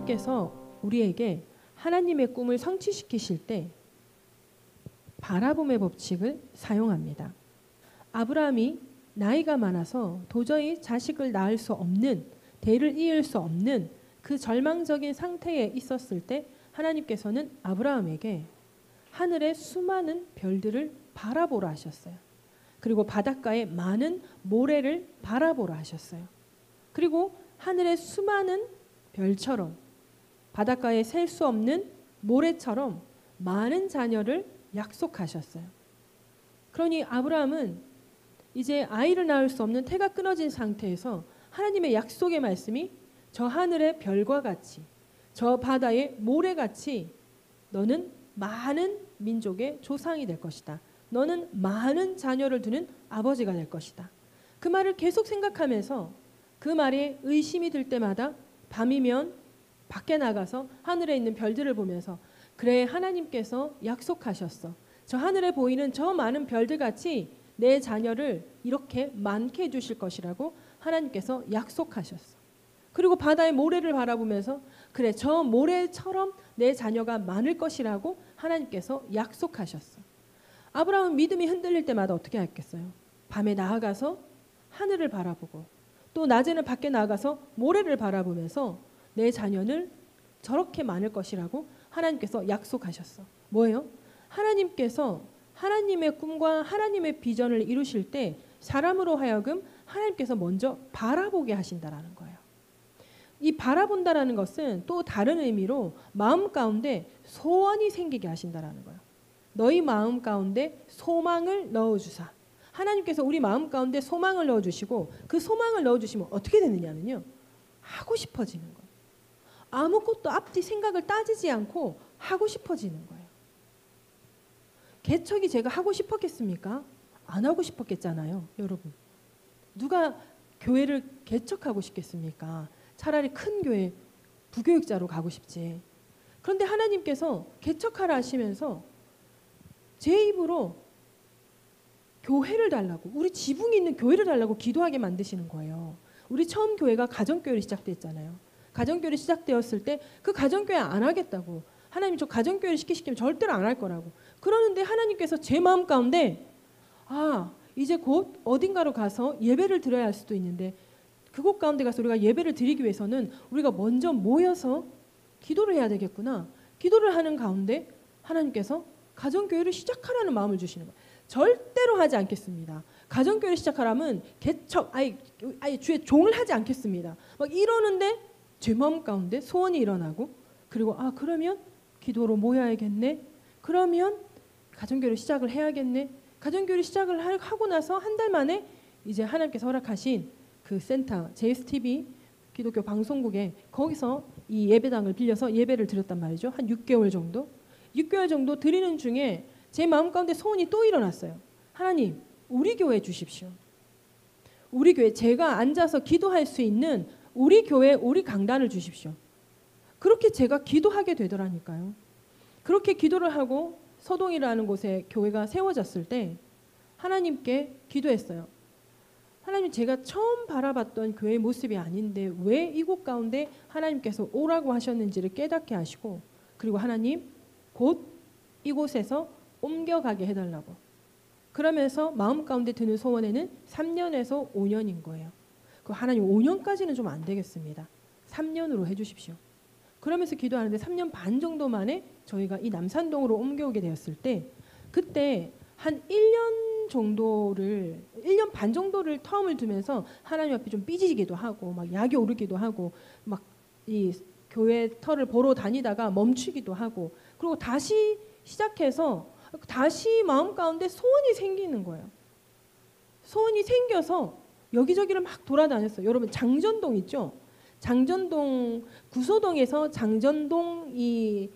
하나님께서 우리에게 하나님의 꿈을 성취시키실 때 바라봄의 법칙을 사용합니다. 아브라함이 나이가 많아서 도저히 자식을 낳을 수 없는, 대를 이을 수 없는 그 절망적인 상태에 있었을 때 하나님께서는 아브라함에게 하늘의 수많은 별들을 바라보라 하셨어요. 그리고 바닷가의 많은 모래를 바라보라 하셨어요. 그리고 하늘의 수많은 별처럼 바닷가에 셀 수 없는 모래처럼 많은 자녀를 약속하셨어요. 그러니 아브라함은 이제 아이를 낳을 수 없는 태가 끊어진 상태에서 하나님의 약속의 말씀이 저 하늘의 별과 같이 저 바다의 모래같이 너는 많은 민족의 조상이 될 것이다. 너는 많은 자녀를 두는 아버지가 될 것이다. 그 말을 계속 생각하면서 그 말에 의심이 들 때마다 밤이면 밖에 나가서 하늘에 있는 별들을 보면서 그래, 하나님께서 약속하셨어. 저 하늘에 보이는 저 많은 별들같이 내 자녀를 이렇게 많게 해주실 것이라고 하나님께서 약속하셨어. 그리고 바다의 모래를 바라보면서 그래, 저 모래처럼 내 자녀가 많을 것이라고 하나님께서 약속하셨어. 아브라함은 믿음이 흔들릴 때마다 어떻게 했겠어요? 밤에 나아가서 하늘을 바라보고 또 낮에는 밖에 나가서 모래를 바라보면서 내 자녀는 저렇게 많을 것이라고 하나님께서 약속하셨어. 뭐예요? 하나님께서 하나님의 꿈과 하나님의 비전을 이루실 때 사람으로 하여금 하나님께서 먼저 바라보게 하신다라는 거예요. 이 바라본다라는 것은 또 다른 의미로 마음 가운데 소원이 생기게 하신다라는 거예요. 너희 마음 가운데 소망을 넣어주사. 하나님께서 우리 마음 가운데 소망을 넣어주시고 그 소망을 넣어주시면 어떻게 되느냐면요, 하고 싶어지는 거예요. 아무것도 앞뒤 생각을 따지지 않고 하고 싶어지는 거예요. 개척이 제가 하고 싶었겠습니까? 안 하고 싶었겠잖아요, 여러분. 누가 교회를 개척하고 싶겠습니까? 차라리 큰 교회 부교육자로 가고 싶지. 그런데 하나님께서 개척하라 하시면서 제 입으로 교회를 달라고, 우리 지붕이 있는 교회를 달라고 기도하게 만드시는 거예요. 우리 처음 교회가 가정교회로 시작됐잖아요. 가정교회를 시작되었을 때 그 가정교회 안 하겠다고, 하나님 저 가정교회를 시키시면 절대로 안 할 거라고. 그러는데 하나님께서 제 마음 가운데 이제 곧 어딘가로 가서 예배를 드려야 할 수도 있는데 그곳 가운데 가서 우리가 예배를 드리기 위해서는 우리가 먼저 모여서 기도를 해야 되겠구나. 기도를 하는 가운데 하나님께서 가정교회를 시작하라는 마음을 주시는 거예요. 절대로 하지 않겠습니다. 가정교회를 시작하라면 개척, 아예 주의 종을 하지 않겠습니다. 막 이러는데 제 마음 가운데 소원이 일어나고, 그리고 그러면 기도로 모여야겠네. 그러면 가정교회를 시작을 해야겠네. 가정교회를 시작을 하고 나서 한 달 만에 이제 하나님께서 허락하신 그 센터 JSTV 기독교 방송국에 거기서 이 예배당을 빌려서 예배를 드렸단 말이죠. 한 6개월 정도 드리는 중에 제 마음 가운데 소원이 또 일어났어요. 하나님, 우리 교회 주십시오. 우리 교회, 제가 앉아서 기도할 수 있는 우리 교회, 우리 강단을 주십시오. 그렇게 제가 기도하게 되더라니까요. 그렇게 기도를 하고 서동이라는 곳에 교회가 세워졌을 때 하나님께 기도했어요. 하나님, 제가 처음 바라봤던 교회의 모습이 아닌데 왜 이곳 가운데 하나님께서 오라고 하셨는지를 깨닫게 하시고, 그리고 하나님 곧 이곳에서 옮겨가게 해달라고. 그러면서 마음 가운데 드는 소원에는 3년에서 5년인 거예요. 그 하나님 5년까지는 좀 안 되겠습니다. 3년으로 해주십시오. 그러면서 기도하는데 3년 반 정도 만에 저희가 이 남산동으로 옮겨오게 되었을 때 그때 한 1년 반 정도를 텀을 두면서 하나님 앞에 좀 삐지기도 하고 막 약이 오르기도 하고 막 이 교회 터를 보러 다니다가 멈추기도 하고, 그리고 다시 시작해서 다시 마음 가운데 소원이 생기는 거예요. 소원이 생겨서 여기저기를 막 돌아다녔어요. 여러분, 장전동 있죠? 장전동, 구소동에서 장전동이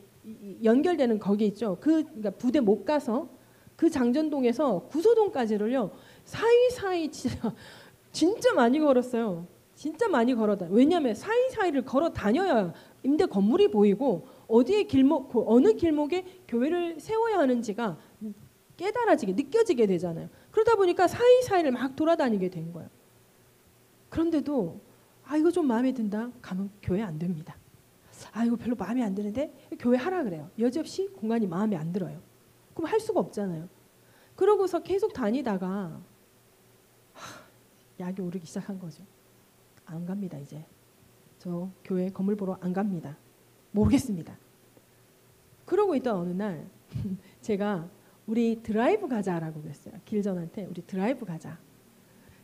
연결되는 거기 있죠. 그러니까 부대 못 가서 그 장전동에서 구소동까지를요 사이사이 진짜 많이 걸었어요. 진짜 많이 걸어다. 왜냐하면 사이사이를 걸어 다녀야 임대 건물이 보이고 어디에 길목, 어느 길목에 교회를 세워야 하는지가 깨달아지게, 느껴지게 되잖아요. 그러다 보니까 사이사이를 막 돌아다니게 된 거예요. 그런데도 이거 좀 마음에 든다. 가면 교회 안 됩니다. 아 이거 별로 마음에 안 드는데 교회 하라 그래요. 여지없이 공간이 마음에 안 들어요. 그럼 할 수가 없잖아요. 그러고서 계속 다니다가 약이 오르기 시작한 거죠. 안 갑니다. 이제 저 교회 건물 보러 안 갑니다. 모르겠습니다. 그러고 있던 어느 날 제가 우리 드라이브 가자라고 그랬어요. 길전한테 우리 드라이브 가자.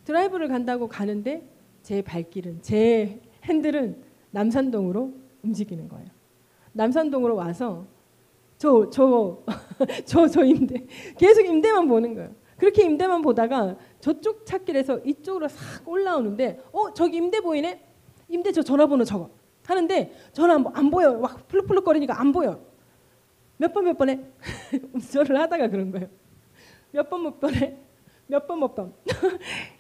드라이브를 간다고 가는데 제 발길은, 제 핸들은 남산동으로 움직이는 거예요. 남산동으로 와서 저 임대, 계속 임대만 보는 거예요. 그렇게 임대만 보다가 저쪽 찾길에서 이쪽으로 싹 올라오는데 저기 임대 보이네? 임대 저 전화번호 적어. 하는데 전화 안 보여요. 막 플룩플룩거리니까 안 보여. 몇 번에 운전을 하다가 그런 거예요. 몇 번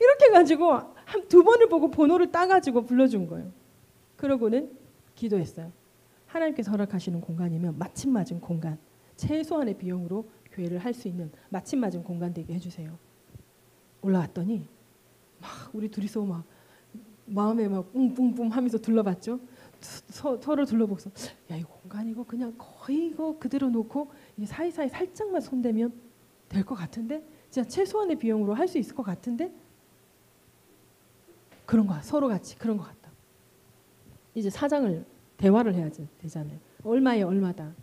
이렇게 해가지고 한 2번을 보고 번호를 따가지고 불러준 거예요. 그러고는 기도했어요. 하나님께서 허락하시는 공간이면 마침 맞은 공간, 최소한의 비용으로 교회를 할 수 있는 마침 맞은 공간 되게 해주세요. 올라왔더니 막 우리 둘이서 막 마음에 막 뿡뿡뿡 하면서 둘러봤죠. 서로 둘러보고서 야 이 공간 이거 그냥 거의 이거 그대로 놓고 이 사이사이 살짝만 손대면 될 것 같은데, 진짜 최소한의 비용으로 할 수 있을 것 같은데, 그런 거야. 서로 같이 그런 것 같다. 이제 사장을 대화를 해야 되잖아요. 얼마에 얼마다.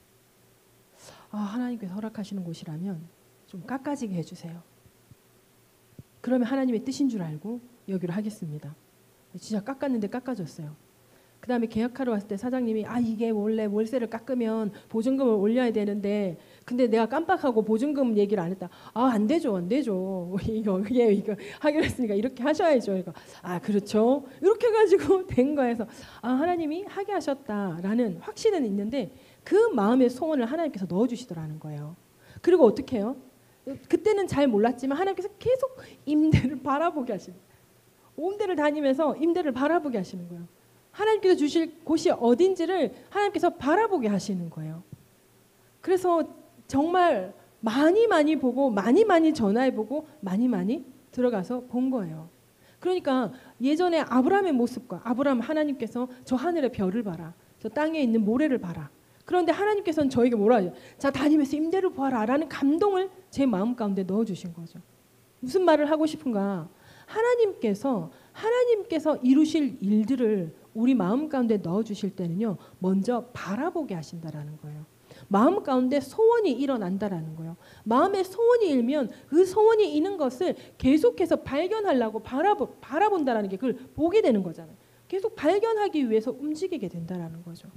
하나님께서 허락하시는 곳이라면 좀 깎아지게 해주세요. 그러면 하나님의 뜻인 줄 알고 여기로 하겠습니다. 진짜 깎았는데 깎아줬어요. 그 다음에 계약하러 왔을 때 사장님이 이게 원래 월세를 깎으면 보증금을 올려야 되는데 근데 내가 깜빡하고 보증금 얘기를 안 했다. 안 되죠. 이거 하기로 했으니까 이렇게 하셔야죠. 그러니까 그렇죠. 이렇게 해가지고 된 거에서 하나님이 하게 하셨다라는 확신은 있는데 그 마음의 소원을 하나님께서 넣어주시더라는 거예요. 그리고 어떻게 해요? 그때는 잘 몰랐지만 하나님께서 계속 임대를 바라보게 하시는 거예요. 온 데를 다니면서 임대를 바라보게 하시는 거예요. 하나님께서 주실 곳이 어딘지를 하나님께서 바라보게 하시는 거예요. 그래서 정말 많이 보고 많이 전화해보고 많이 들어가서 본 거예요. 그러니까 예전에 아브라함의 모습과 아브라함 하나님께서 저 하늘의 별을 봐라. 저 땅에 있는 모래를 봐라. 그런데 하나님께서는 저에게 뭐라 하죠? 자 다니면서 임대를 보아라 라는 감동을 제 마음 가운데 넣어주신 거죠. 무슨 말을 하고 싶은가? 하나님께서 이루실 일들을 우리 마음 가운데 넣어주실 때는요, 먼저 바라보게 하신다라는 거예요. 마음 가운데 소원이 일어난다라는 거예요. 마음에 소원이 일면 그 소원이 있는 것을 계속해서 발견하려고 바라본다라는 게 그걸 보게 되는 거잖아요. 계속 발견하기 위해서 움직이게 된다라는 거죠.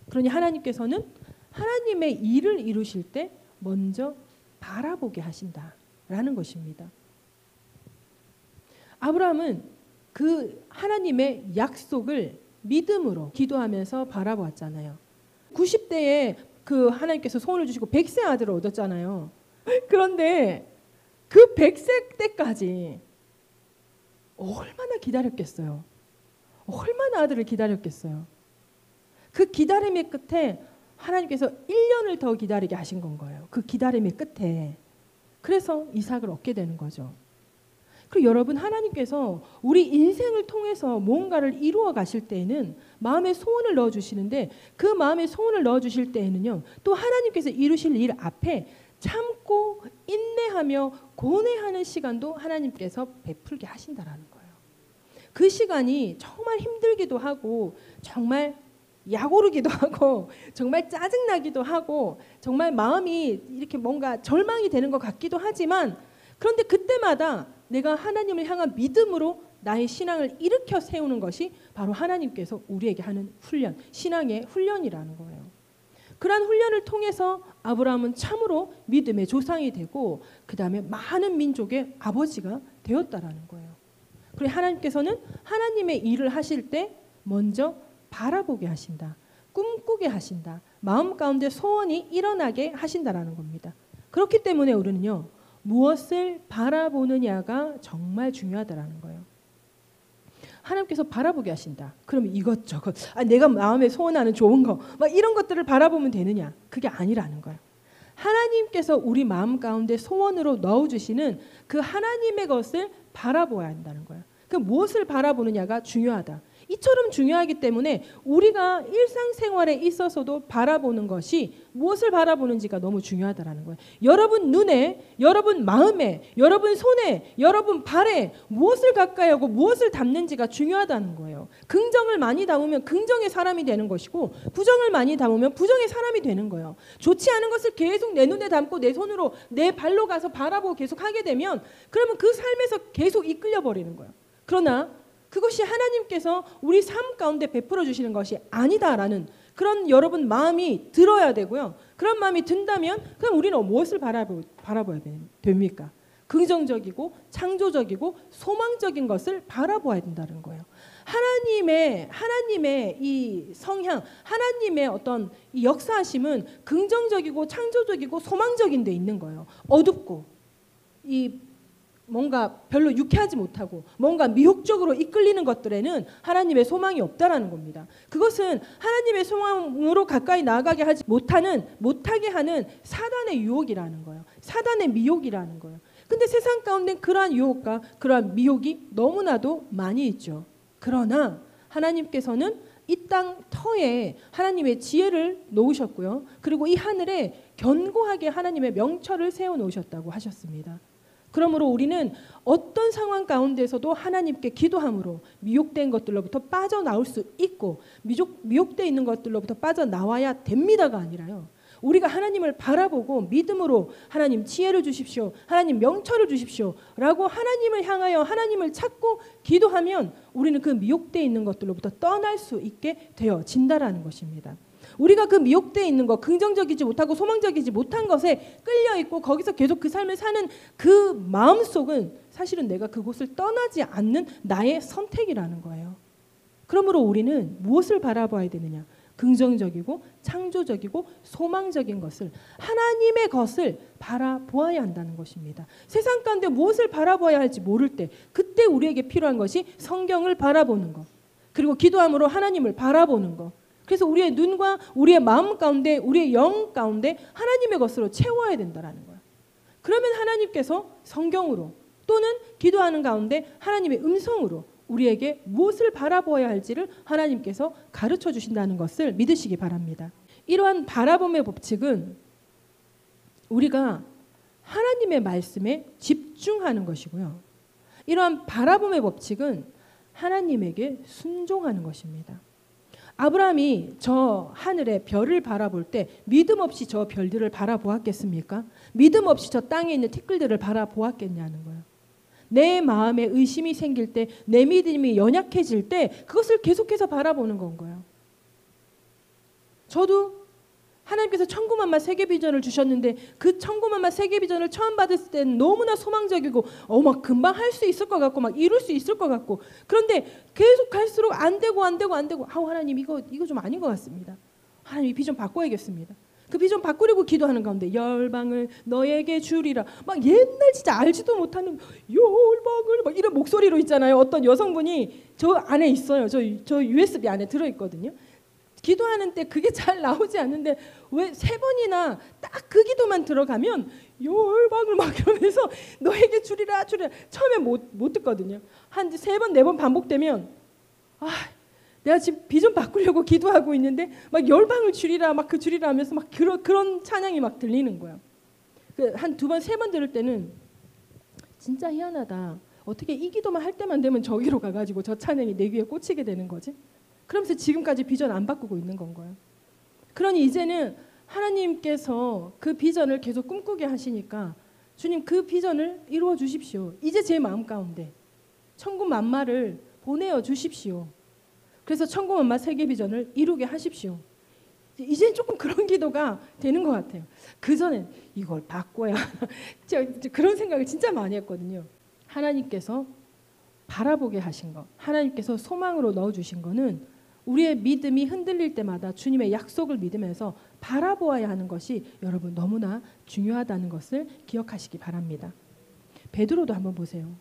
그러니 하나님께서는 하나님의 일을 이루실 때 먼저 바라보게 하신다라는 것입니다. 아브라함은 그 하나님의 약속을 믿음으로 기도하면서 바라보았잖아요. 90대에 그 하나님께서 소원을 주시고 100세 아들을 얻었잖아요. 그런데 그 100세 때까지 얼마나 기다렸겠어요. 얼마나 아들을 기다렸겠어요. 그 기다림의 끝에 하나님께서 1년을 더 기다리게 하신 건 거예요. 그 기다림의 끝에. 그래서 이삭을 얻게 되는 거죠. 그리고 여러분, 하나님께서 우리 인생을 통해서 뭔가를 이루어 가실 때에는 마음의 소원을 넣어주시는데, 그 마음의 소원을 넣어주실 때에는요, 또 하나님께서 이루실 일 앞에 참고 인내하며 고뇌하는 시간도 하나님께서 베풀게 하신다라는 거예요. 그 시간이 정말 힘들기도 하고 정말 약오르기도 하고 정말 짜증나기도 하고 정말 마음이 이렇게 뭔가 절망이 되는 것 같기도 하지만, 그런데 그때마다 내가 하나님을 향한 믿음으로 나의 신앙을 일으켜 세우는 것이 바로 하나님께서 우리에게 하는 훈련, 신앙의 훈련이라는 거예요. 그러한 훈련을 통해서 아브라함은 참으로 믿음의 조상이 되고 그 다음에 많은 민족의 아버지가 되었다라는 거예요. 그리고 하나님께서는 하나님의 일을 하실 때 먼저 바라보게 하신다. 꿈꾸게 하신다. 마음 가운데 소원이 일어나게 하신다라는 겁니다. 그렇기 때문에 우리는요, 무엇을 바라보느냐가 정말 중요하다라는 거예요. 하나님께서 바라보게 하신다. 그러면 이것저것 내가 마음에 소원하는 좋은 거 막 이런 것들을 바라보면 되느냐? 그게 아니라는 거예요. 하나님께서 우리 마음 가운데 소원으로 넣어주시는 그 하나님의 것을 바라보아야 한다는 거예요. 그 무엇을 바라보느냐가 중요하다. 이처럼 중요하기 때문에 우리가 일상생활에 있어서도 바라보는 것이 무엇을 바라보는지가 너무 중요하다라는 거예요. 여러분 눈에, 여러분 마음에, 여러분 손에, 여러분 발에 무엇을 가까이 하고 무엇을 담는지가 중요하다는 거예요. 긍정을 많이 담으면 긍정의 사람이 되는 것이고 부정을 많이 담으면 부정의 사람이 되는 거예요. 좋지 않은 것을 계속 내 눈에 담고 내 손으로 내 발로 가서 바라보고 계속 하게 되면 그러면 그 삶에서 계속 이끌려 버리는 거예요. 그러나 그것이 하나님께서 우리 삶 가운데 베풀어 주시는 것이 아니다라는 그런 여러분 마음이 들어야 되고요. 그런 마음이 든다면 그럼 우리는 무엇을 바라봐야 됩니까? 긍정적이고 창조적이고 소망적인 것을 바라보아야 된다는 거예요. 하나님의 이 성향, 하나님의 어떤 이 역사하심은 긍정적이고 창조적이고 소망적인 데 있는 거예요. 어둡고 이 뭔가 별로 유쾌하지 못하고 뭔가 미혹적으로 이끌리는 것들에는 하나님의 소망이 없다라는 겁니다. 그것은 하나님의 소망으로 가까이 나아가게 하지 못하게 하는 사단의 유혹이라는 거예요. 사단의 미혹이라는 거예요. 근데 세상 가운데 그러한 유혹과 그러한 미혹이 너무나도 많이 있죠. 그러나 하나님께서는 이 땅 터에 하나님의 지혜를 놓으셨고요. 그리고 이 하늘에 견고하게 하나님의 명철을 세워 놓으셨다고 하셨습니다. 그러므로 우리는 어떤 상황 가운데서도 하나님께 기도함으로 미혹된 것들로부터 빠져나올 수 있고 미혹되어 있는 것들로부터 빠져나와야 됩니다가 아니라요. 우리가 하나님을 바라보고 믿음으로 하나님 지혜를 주십시오. 하나님 명철을 주십시오. 라고 하나님을 향하여 하나님을 찾고 기도하면 우리는 그 미혹되어 있는 것들로부터 떠날 수 있게 되어진다라는 것입니다. 우리가 그 미혹되어 있는 것, 긍정적이지 못하고 소망적이지 못한 것에 끌려있고 거기서 계속 그 삶을 사는 그 마음속은 사실은 내가 그곳을 떠나지 않는 나의 선택이라는 거예요. 그러므로 우리는 무엇을 바라봐야 되느냐? 긍정적이고 창조적이고 소망적인 것을, 하나님의 것을 바라보아야 한다는 것입니다. 세상 가운데 무엇을 바라봐야 할지 모를 때 그때 우리에게 필요한 것이 성경을 바라보는 것, 그리고 기도함으로 하나님을 바라보는 것. 그래서 우리의 눈과 우리의 마음 가운데 우리의 영 가운데 하나님의 것으로 채워야 된다는 거예요. 그러면 하나님께서 성경으로 또는 기도하는 가운데 하나님의 음성으로 우리에게 무엇을 바라보아야 할지를 하나님께서 가르쳐 주신다는 것을 믿으시기 바랍니다. 이러한 바라봄의 법칙은 우리가 하나님의 말씀에 집중하는 것이고요. 이러한 바라봄의 법칙은 하나님에게 순종하는 것입니다. 아브라함이 저 하늘의 별을 바라볼 때 믿음 없이 저 별들을 바라보았겠습니까? 믿음 없이 저 땅에 있는 티끌들을 바라보았겠냐는 거예요. 내 마음에 의심이 생길 때, 내 믿음이 연약해질 때 그것을 계속해서 바라보는 건 거예요. 저도 하나님께서 천구만마 세계 비전을 주셨는데 그 천구만마 세계 비전을 처음 받았을 때는 너무나 소망적이고 막 금방 할 수 있을 것 같고 막 이룰 수 있을 것 같고, 그런데 계속 갈수록 안 되고 하나님 이거 좀 아닌 것 같습니다. 하나님 이 비전 바꿔야겠습니다. 그 비전 바꾸려고 기도하는 가운데 열방을 너에게 주리라, 막 옛날 진짜 알지도 못하는 열방을 막 이런 목소리로 있잖아요. 어떤 여성분이 저 안에 있어요. 저 USB 안에 들어있거든요. 기도하는 때 그게 잘 나오지 않는데 왜 3번이나 딱 그 기도만 들어가면 열방을 막 이러면서 너에게 주리라 처음에 못 듣거든요. 한 3번 4번 반복되면 내가 지금 비전 바꾸려고 기도하고 있는데 막 열방을 주리라 막 그 주리라 하면서 막 그런 찬양이 막 들리는 거야. 한 2번 3번 들을 때는 진짜 희한하다. 어떻게 이 기도만 할 때만 되면 저기로 가가지고 저 찬양이 내 귀에 꽂히게 되는 거지? 그러면서 지금까지 비전 안 바꾸고 있는 건 거예요. 그러니 이제는 하나님께서 그 비전을 계속 꿈꾸게 하시니까 주님 그 비전을 이루어 주십시오. 이제 제 마음 가운데 천군만마를 보내어 주십시오. 그래서 천군만마 세계 비전을 이루게 하십시오. 이제 조금 그런 기도가 되는 것 같아요. 그전엔 이걸 바꿔야 그런 생각을 진짜 많이 했거든요. 하나님께서 바라보게 하신 것, 하나님께서 소망으로 넣어주신 거는 우리의 믿음이 흔들릴 때마다 주님의 약속을 믿으면서 바라보아야 하는 것이 여러분 너무나 중요하다는 것을 기억하시기 바랍니다. 베드로도 한번 보세요.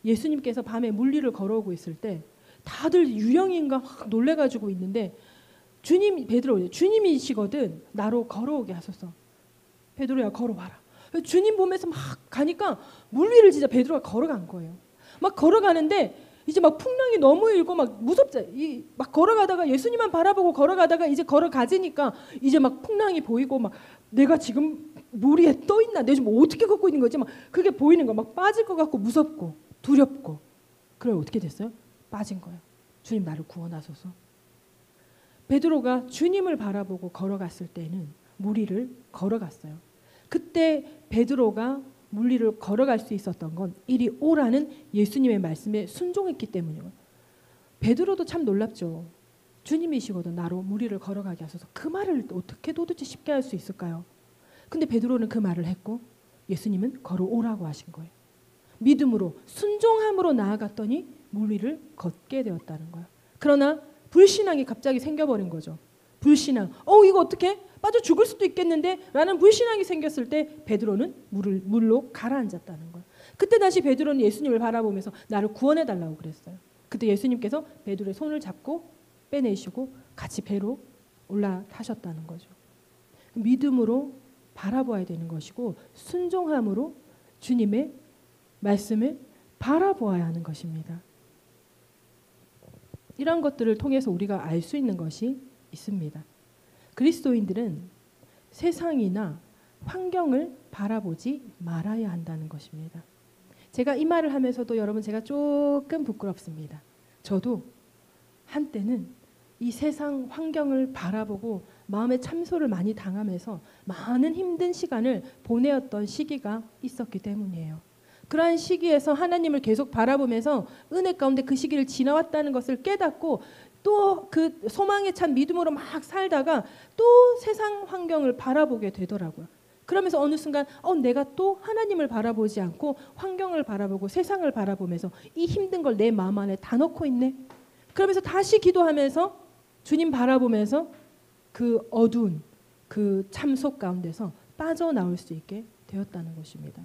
예수님께서 밤에 물리를 걸어오고 있을 때 다들 유령인가 확 놀래가지고 있는데 주님이시거든 나로 걸어오게 하소서. 베드로야 걸어와라. 주님 보면서 막 가니까 물 위를 진짜 베드로가 걸어간 거예요. 막 걸어가는데 이제 막 풍랑이 너무 일고 막 무섭자. 막 걸어가다가 예수님만 바라보고 걸어가다가 이제 걸어가지니까 이제 막 풍랑이 보이고 막 내가 지금 물 위에 떠 있나? 내가 지금 어떻게 걷고 있는 거지? 막 그게 보이는 거. 막 빠질 것 같고 무섭고 두렵고. 그럼 어떻게 됐어요? 빠진 거예요. 주님 나를 구원하소서. 베드로가 주님을 바라보고 걸어갔을 때는 물 위를 걸어갔어요. 그때 베드로가 물 위를 걸어갈 수 있었던 건 이리 오라는 예수님의 말씀에 순종했기 때문이에요. 베드로도 참 놀랍죠. 주님이시거든 나로 물 위를 걸어가게 하소서. 그 말을 어떻게 도대체 쉽게 할 수 있을까요? 근데 베드로는 그 말을 했고 예수님은 걸어오라고 하신 거예요. 믿음으로 순종함으로 나아갔더니 물 위를 걷게 되었다는 거예요. 그러나 불신앙이 갑자기 생겨버린 거죠. 불신앙. 이거 어떻게? 빠져 죽을 수도 있겠는데? 라는 불신앙이 생겼을 때 베드로는 물로 가라앉았다는 거예요. 그때 다시 베드로는 예수님을 바라보면서 나를 구원해달라고 그랬어요. 그때 예수님께서 베드로의 손을 잡고 빼내시고 같이 배로 올라타셨다는 거죠. 믿음으로 바라보아야 되는 것이고 순종함으로 주님의 말씀을 바라보아야 하는 것입니다. 이런 것들을 통해서 우리가 알 수 있는 것이 있습니다. 그리스도인들은 세상이나 환경을 바라보지 말아야 한다는 것입니다. 제가 이 말을 하면서도 여러분 제가 조금 부끄럽습니다. 저도 한때는 이 세상 환경을 바라보고 마음의 참소를 많이 당하면서 많은 힘든 시간을 보내었던 시기가 있었기 때문이에요. 그러한 시기에서 하나님을 계속 바라보면서 은혜 가운데 그 시기를 지나왔다는 것을 깨닫고 또 그 소망에 찬 믿음으로 막 살다가 또 세상 환경을 바라보게 되더라고요. 그러면서 어느 순간 내가 또 하나님을 바라보지 않고 환경을 바라보고 세상을 바라보면서 이 힘든 걸 내 마음 안에 다 넣고 있네. 그러면서 다시 기도하면서 주님 바라보면서 그 어두운 그 참속 가운데서 빠져나올 수 있게 되었다는 것입니다.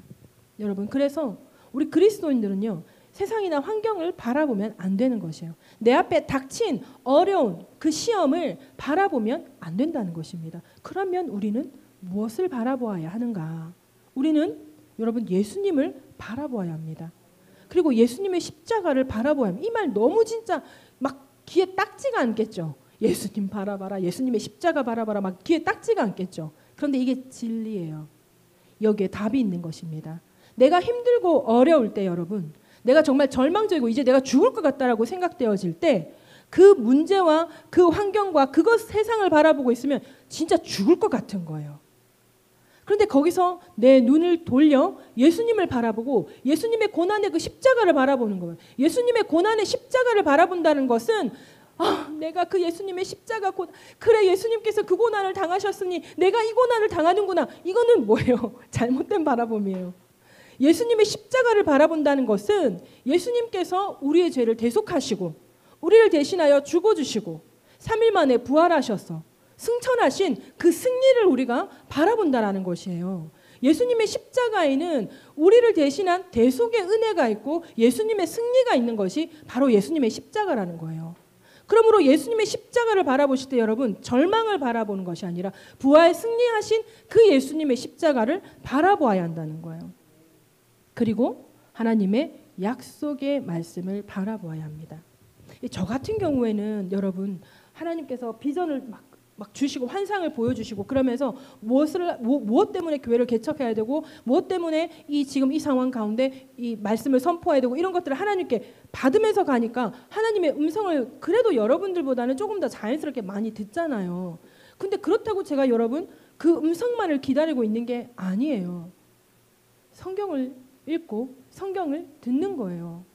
여러분, 그래서 우리 그리스도인들은요, 세상이나 환경을 바라보면 안 되는 것이에요. 내 앞에 닥친 어려운 그 시험을 바라보면 안 된다는 것입니다. 그러면 우리는 무엇을 바라보아야 하는가? 우리는 여러분 예수님을 바라보아야 합니다. 그리고 예수님의 십자가를 바라보아야 합니다. 이 말 너무 진짜 막 귀에 딱지가 않겠죠. 예수님 바라봐라, 예수님의 십자가 바라봐라, 막 귀에 딱지가 않겠죠. 그런데 이게 진리예요. 여기에 답이 있는 것입니다. 내가 힘들고 어려울 때 여러분, 내가 정말 절망적이고 이제 내가 죽을 것 같다라고 생각되어질 때 그 문제와 그 환경과 그것 세상을 바라보고 있으면 진짜 죽을 것 같은 거예요. 그런데 거기서 내 눈을 돌려 예수님을 바라보고 예수님의 고난의 그 십자가를 바라보는 거예요. 예수님의 고난의 십자가를 바라본다는 것은 내가 그 예수님의 십자가 그래 예수님께서 그 고난을 당하셨으니 내가 이 고난을 당하는구나. 이거는 뭐예요? 잘못된 바라봄이에요. 예수님의 십자가를 바라본다는 것은 예수님께서 우리의 죄를 대속하시고 우리를 대신하여 죽어주시고 3일 만에 부활하셔서 승천하신 그 승리를 우리가 바라본다라는 것이에요. 예수님의 십자가에는 우리를 대신한 대속의 은혜가 있고 예수님의 승리가 있는 것이 바로 예수님의 십자가라는 거예요. 그러므로 예수님의 십자가를 바라보실 때 여러분 절망을 바라보는 것이 아니라 부활 승리하신 그 예수님의 십자가를 바라보아야 한다는 거예요. 그리고 하나님의 약속의 말씀을 바라보아야 합니다. 저 같은 경우에는 여러분 하나님께서 비전을 막 주시고 환상을 보여주시고 그러면서 무엇 때문에 교회를 개척해야 되고 무엇 때문에 지금 이 상황 가운데 이 말씀을 선포해야 되고 이런 것들을 하나님께 받으면서 가니까 하나님의 음성을 그래도 여러분들보다는 조금 더 자연스럽게 많이 듣잖아요. 근데 그렇다고 제가 여러분 그 음성만을 기다리고 있는 게 아니에요. 성경을 읽고 성경을 듣는 거예요.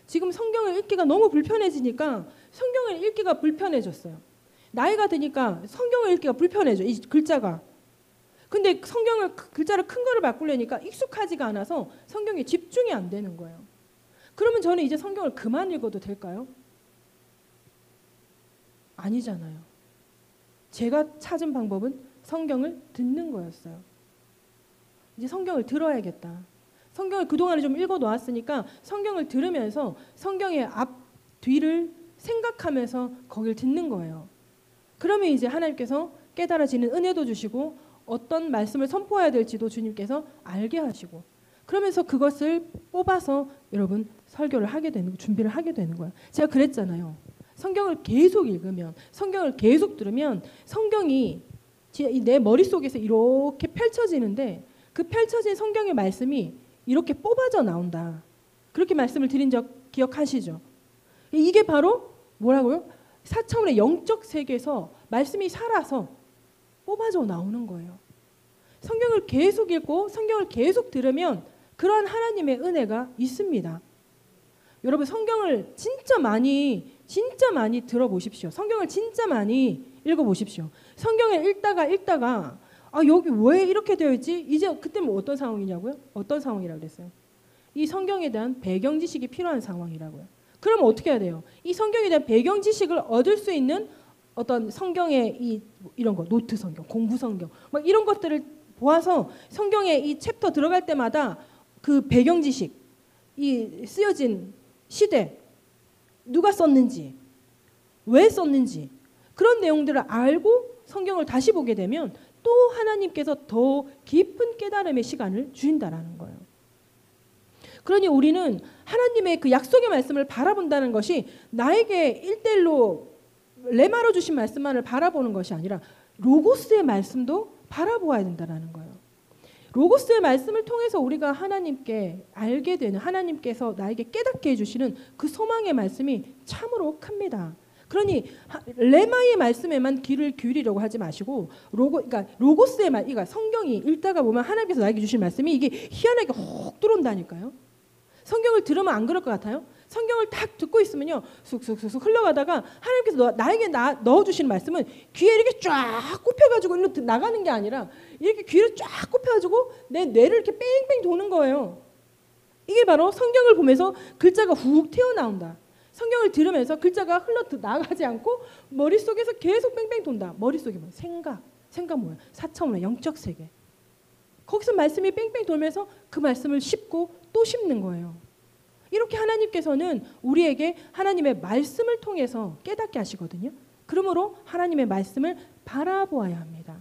지금 성경을 읽기가 너무 불편해지니까 성경을 읽기가 불편해졌어요. 나이가 드니까 성경을 읽기가 불편해져. 이 글자가. 근데 글자를 큰 거를 바꾸려니까 익숙하지가 않아서 성경에 집중이 안 되는 거예요. 그러면 저는 이제 성경을 그만 읽어도 될까요? 아니잖아요. 제가 찾은 방법은 성경을 듣는 거였어요. 이제 성경을 들어야겠다. 성경을 그동안에 좀 읽어놓았으니까 성경을 들으면서 성경의 앞, 뒤를 생각하면서 거기를 듣는 거예요. 그러면 이제 하나님께서 깨달아지는 은혜도 주시고 어떤 말씀을 선포해야 될지도 주님께서 알게 하시고 그러면서 그것을 뽑아서 여러분 설교를 하게 되는 거, 준비를 하게 되는 거예요. 제가 그랬잖아요. 성경을 계속 읽으면, 성경을 계속 들으면 성경이 내 머릿속에서 이렇게 펼쳐지는데 그 펼쳐진 성경의 말씀이 이렇게 뽑아져 나온다. 그렇게 말씀을 드린 적 기억하시죠? 이게 바로 뭐라고요? 4차원의 영적 세계에서 말씀이 살아서 뽑아져 나오는 거예요. 성경을 계속 읽고 성경을 계속 들으면 그러한 하나님의 은혜가 있습니다. 여러분 성경을 진짜 많이 들어보십시오. 성경을 진짜 많이 읽어보십시오. 성경을 읽다가 여기 왜 이렇게 되어 있지? 이제 그때 뭐 어떤 상황이냐고요? 어떤 상황이라고 그랬어요? 이 성경에 대한 배경 지식이 필요한 상황이라고요. 그럼 어떻게 해야 돼요? 이 성경에 대한 배경 지식을 얻을 수 있는 어떤 성경의 이런 거, 노트 성경, 공부 성경, 막 이런 것들을 보아서 성경에 이 챕터 들어갈 때마다 그 배경 지식, 이 쓰여진 시대, 누가 썼는지, 왜 썼는지 그런 내용들을 알고 성경을 다시 보게 되면 또 하나님께서 더 깊은 깨달음의 시간을 주신다라는 거예요. 그러니 우리는 하나님의 그 약속의 말씀을 바라본다는 것이 나에게 1대1로 레마로 주신 말씀만을 바라보는 것이 아니라 로고스의 말씀도 바라보아야 된다는 거예요. 로고스의 말씀을 통해서 우리가 하나님께 알게 되는, 하나님께서 나에게 깨닫게 해주시는 그 소망의 말씀이 참으로 큽니다. 그러니 레마의 말씀에만 귀를 기울이려고 하지 마시고 그러니까 로고스의 말, 그러니까 성경이 읽다가 보면 하나님께서 나에게 주신 말씀이 이게 희한하게 훅 들어온다니까요. 성경을 들으면 안 그럴 것 같아요? 성경을 딱 듣고 있으면요 쑥쑥쑥 흘러가다가 하나님께서 나에게 넣어주시는 말씀은 귀에 이렇게 쫙 꼽혀가지고 일로 나가는 게 아니라 이렇게 귀를 쫙 꼽혀가지고 내 뇌를 이렇게 뺑뺑 도는 거예요. 이게 바로 성경을 보면서 글자가 훅 튀어나온다. 성경을 들으면서 글자가 나가지 않고 머릿속에서 계속 뺑뺑 돈다. 머릿속에 뭐 생각 뭐야? 4차원의 영적 세계. 거기서 말씀이 뺑뺑 돌면서 그 말씀을 씹고 또 씹는 거예요. 이렇게 하나님께서는 우리에게 하나님의 말씀을 통해서 깨닫게 하시거든요. 그러므로 하나님의 말씀을 바라보아야 합니다.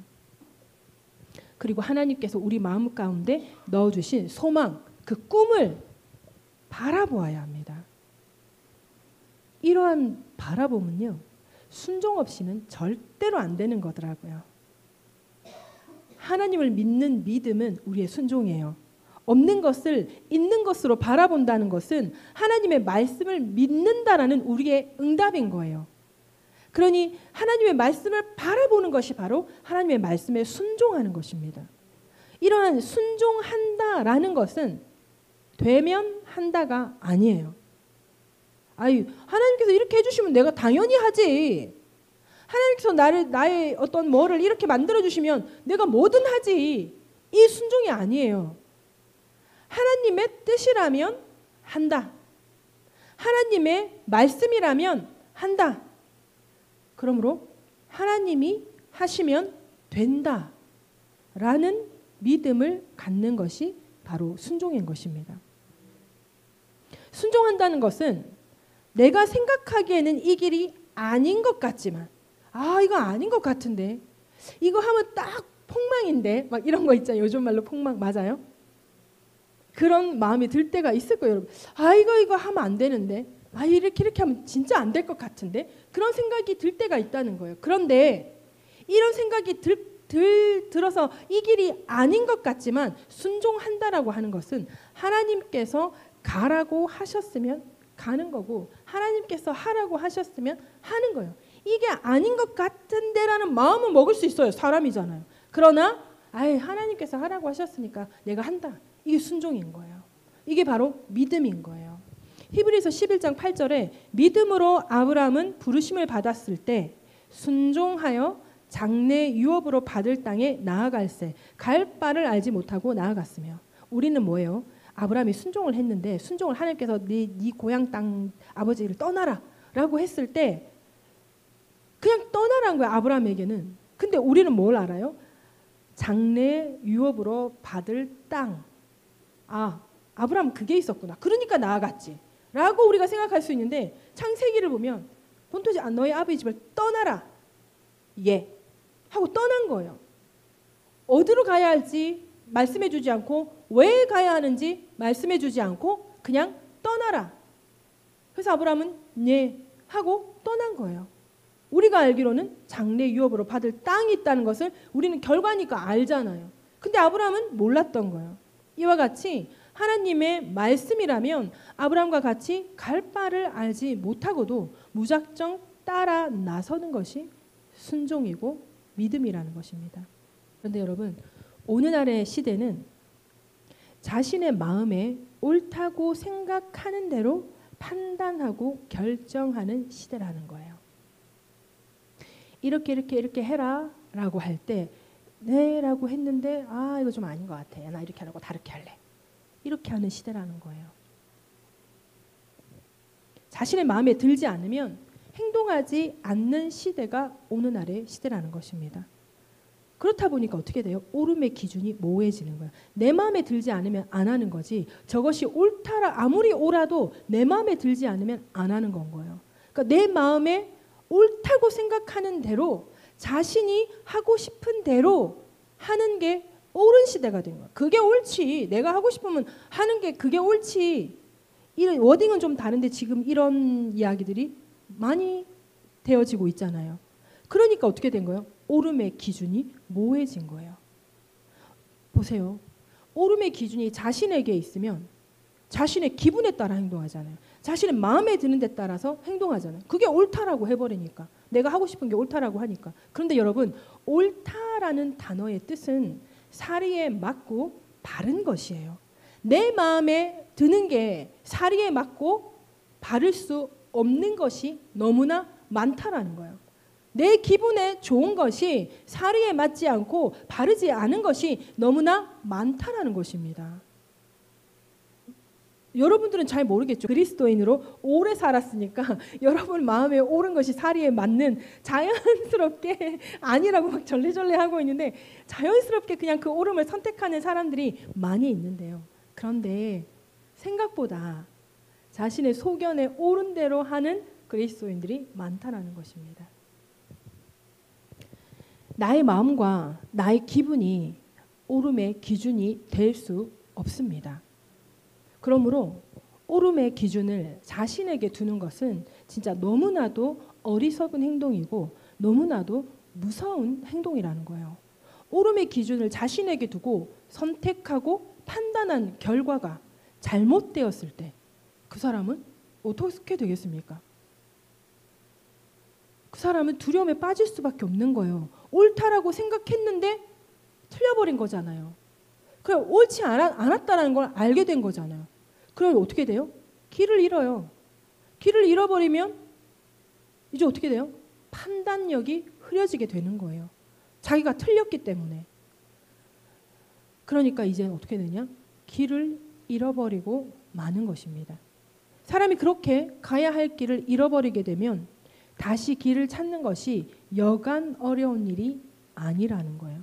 그리고 하나님께서 우리 마음 가운데 넣어주신 소망, 그 꿈을 바라보아야 합니다. 이러한 바라봄은요, 순종 없이는 절대로 안 되는 거더라고요. 하나님을 믿는 믿음은 우리의 순종이에요. 없는 것을 있는 것으로 바라본다는 것은 하나님의 말씀을 믿는다라는 우리의 응답인 거예요. 그러니 하나님의 말씀을 바라보는 것이 바로 하나님의 말씀에 순종하는 것입니다. 이러한 순종한다라는 것은 되면 한다가 아니에요. 하나님께서 이렇게 해주시면 내가 당연히 하지. 하나님께서 나의 어떤 뭐를 이렇게 만들어주시면 내가 뭐든 하지. 이 순종이 아니에요. 하나님의 뜻이라면 한다. 하나님의 말씀이라면 한다. 그러므로 하나님이 하시면 된다. 라는 믿음을 갖는 것이 바로 순종인 것입니다. 순종한다는 것은 내가 생각하기에는 이 길이 아닌 것 같지만 이거 아닌 것 같은데 이거 하면 딱 폭망인데 막 이런 거 있잖아요. 요즘 말로 폭망 맞아요? 그런 마음이 들 때가 있을 거예요. 여러분. 이거 하면 안 되는데 이렇게 하면 진짜 안 될 것 같은데 그런 생각이 들 때가 있다는 거예요. 그런데 이런 생각이 들어서 이 길이 아닌 것 같지만 순종한다라고 하는 것은 하나님께서 가라고 하셨으면 가는 거고 하나님께서 하라고 하셨으면 하는 거예요. 이게 아닌 것 같은데라는 마음은 먹을 수 있어요. 사람이잖아요. 그러나 하나님께서 하라고 하셨으니까 내가 한다. 이게 순종인 거예요. 이게 바로 믿음인 거예요. 히브리서 11장 8절에 믿음으로 아브라함은 부르심을 받았을 때 순종하여 장래 유업으로 받을 땅에 나아갈새 갈 바를 알지 못하고 나아갔으며 우리는 뭐예요? 아브라함이 순종을 했는데 순종을 하나님께서 네 고향 땅 아버지를 떠나라 라고 했을 때 그냥 떠나라는 거예요. 아브라함에게는. 근데 우리는 뭘 알아요? 장래 유업으로 받을 땅. 아브라함 그게 있었구나. 그러니까 나아갔지 라고 우리가 생각할 수 있는데 창세기를 보면 본토지 너희 아버지 집을 떠나라 예 하고 떠난 거예요. 어디로 가야 할지 말씀해 주지 않고 왜 가야 하는지 말씀해 주지 않고 그냥 떠나라. 그래서 아브라함은 네 하고 떠난 거예요. 우리가 알기로는 장래 유업으로 받을 땅이 있다는 것을 우리는 결과니까 알잖아요. 근데 아브라함은 몰랐던 거예요. 이와 같이 하나님의 말씀이라면 아브라함과 같이 갈 바를 알지 못하고도 무작정 따라 나서는 것이 순종이고 믿음이라는 것입니다. 그런데 여러분, 오늘날의 시대는 자신의 마음에 옳다고 생각하는 대로 판단하고 결정하는 시대라는 거예요. 이렇게 해라 라고 할 때 네 라고 했는데 이거 좀 아닌 것 같아. 나 이렇게 하라고 다르게 할래. 이렇게 하는 시대라는 거예요. 자신의 마음에 들지 않으면 행동하지 않는 시대가 오늘날의 시대라는 것입니다. 그렇다 보니까 어떻게 돼요? 옳음의 기준이 모호해지는 거예요. 내 마음에 들지 않으면 안 하는 거지, 저것이 옳다라 아무리 옳아도 내 마음에 들지 않으면 안 하는 건 거예요. 그러니까 내 마음에 옳다고 생각하는 대로 자신이 하고 싶은 대로 하는 게 옳은 시대가 된 거예요. 그게 옳지. 내가 하고 싶으면 하는 게 그게 옳지. 이런 워딩은 좀 다른데 지금 이런 이야기들이 많이 되어지고 있잖아요. 그러니까 어떻게 된 거예요? 옳음의 기준이 모호해진 거예요. 보세요. 옳음의 기준이 자신에게 있으면 자신의 기분에 따라 행동하잖아요. 자신의 마음에 드는 데 따라서 행동하잖아요. 그게 옳다라고 해버리니까. 내가 하고 싶은 게 옳다라고 하니까. 그런데 여러분, 옳다라는 단어의 뜻은 사리에 맞고 바른 것이에요. 내 마음에 드는 게 사리에 맞고 바를 수 없는 것이 너무나 많다라는 거예요. 내 기분에 좋은 것이 사리에 맞지 않고 바르지 않은 것이 너무나 많다라는 것입니다. 여러분들은 잘 모르겠죠. 그리스도인으로 오래 살았으니까 여러분 마음에 옳은 것이 사리에 맞는, 자연스럽게 아니라고 막 절레절레 하고 있는데 자연스럽게 그냥 그 옳음을 선택하는 사람들이 많이 있는데요. 그런데 생각보다 자신의 소견에 옳은 대로 하는 그리스도인들이 많다라는 것입니다. 나의 마음과 나의 기분이 옳음의 기준이 될 수 없습니다. 그러므로 옳음의 기준을 자신에게 두는 것은 진짜 너무나도 어리석은 행동이고 너무나도 무서운 행동이라는 거예요. 옳음의 기준을 자신에게 두고 선택하고 판단한 결과가 잘못되었을 때 그 사람은 어떻게 되겠습니까? 그 사람은 두려움에 빠질 수밖에 없는 거예요. 옳다라고 생각했는데 틀려버린 거잖아요. 그래, 옳지 않았다는 걸 알게 된 거잖아요. 그럼 어떻게 돼요? 길을 잃어요. 길을 잃어버리면 이제 어떻게 돼요? 판단력이 흐려지게 되는 거예요. 자기가 틀렸기 때문에. 그러니까 이제는 어떻게 되냐? 길을 잃어버리고 마는 것입니다. 사람이 그렇게 가야 할 길을 잃어버리게 되면 다시 길을 찾는 것이 여간 어려운 일이 아니라는 거예요.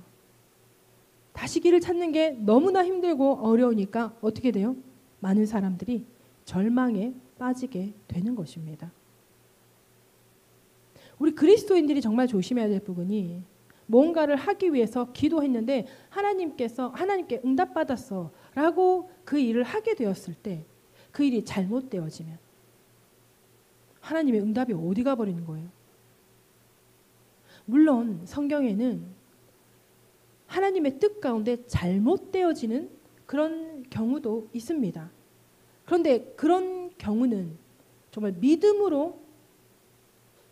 다시 길을 찾는 게 너무나 힘들고 어려우니까 어떻게 돼요? 많은 사람들이 절망에 빠지게 되는 것입니다. 우리 그리스도인들이 정말 조심해야 될 부분이, 뭔가를 하기 위해서 기도했는데 하나님께 응답받았어 라고 그 일을 하게 되었을 때 그 일이 잘못되어지면 하나님의 응답이 어디 가버리는 거예요? 물론 성경에는 하나님의 뜻 가운데 잘못되어지는 그런 경우도 있습니다. 그런데 그런 경우는 정말 믿음으로,